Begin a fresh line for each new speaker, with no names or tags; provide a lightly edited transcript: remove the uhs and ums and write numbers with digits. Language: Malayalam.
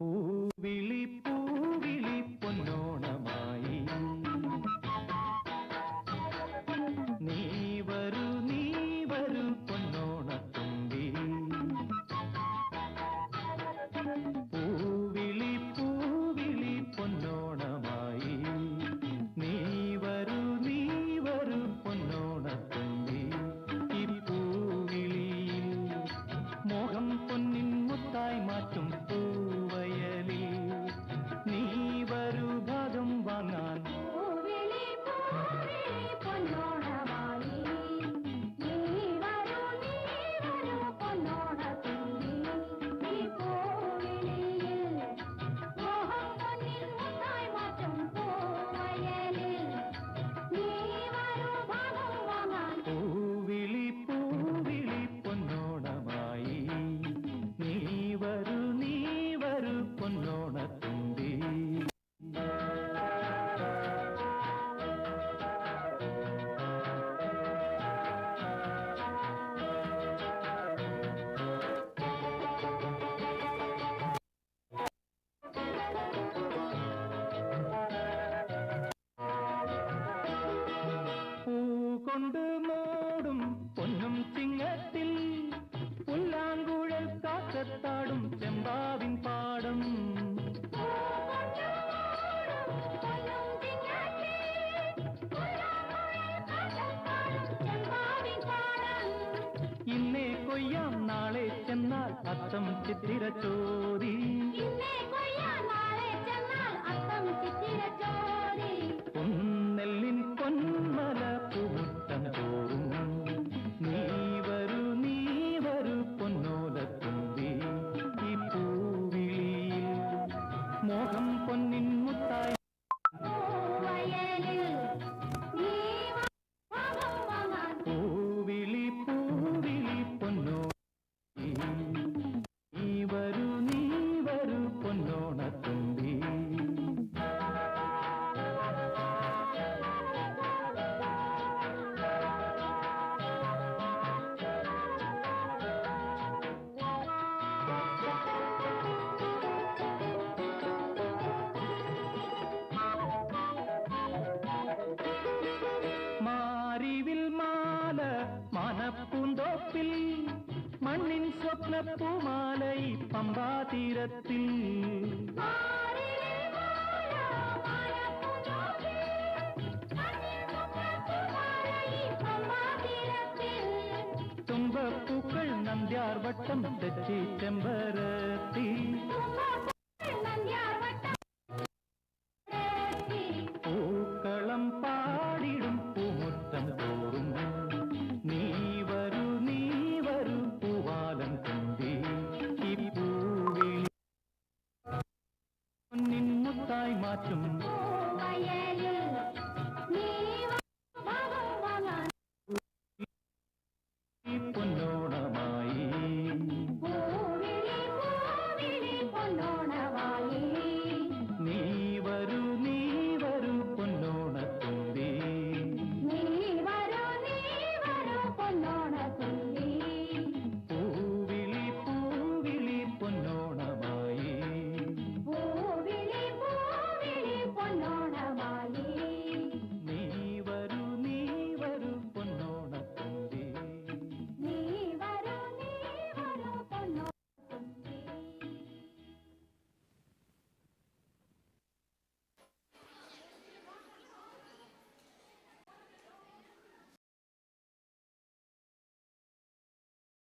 പൂവിളി പൂവിളി പൊന്നോണമായി നീ വരൂ പൊന്നോണത്തുമ്പി പൂവിളി പൂവിളി പൊന്നോണമായി നീ വരൂ പൊന്നോണത്തുമ്പി ഈ പൂവിളിയിൽ മോഹം പൊന്നിൻ മുത്തായി മാറ്റും പൂവയലിൽ നീ വരൂ ഭാഗം വാങ്ങാൻ പൂവിളി പൂവിളി പൊന്നോണമായി നീ വരൂ പൊന്നോണത്തുമ്പി കൊണ്ട് മൂടും പൊന്നും ചിങ്ങത്തിൽ പുല്ലാങ്കുഴൽ കാക്കത്താടും ചെമ്പാവിൻ പാടം ഇന്നേ കൊയ്യാം നാളെ ചെന്നാൽ അത്തം ചിത്തിര ചോദി പൊന്നെല്ലിൻ പൊന്മല പൂട്ടം തോറും നീ വരൂ പൊന്നോലത്തുമ്പി ഈ പൂവിളിയിൽ മോഹം പൊന്നിൻ മുത്തായി പൂവിളി പൂവിളി പൊന്നോ നീ വരൂ പൊന്നോണത്തുമ്പി മാറിവിൽ മാല മനപ്പൂന്തോപ്പിൽ മണ്ണിൻ സ്വപ്നപ്പൂമാലൈ പമ്പാതീരത്തിൽ തുമ്പപ്പൂക്കൾ നന്ദ്യാർവട്ടം തെച്ചി ചെമ്പരത്തി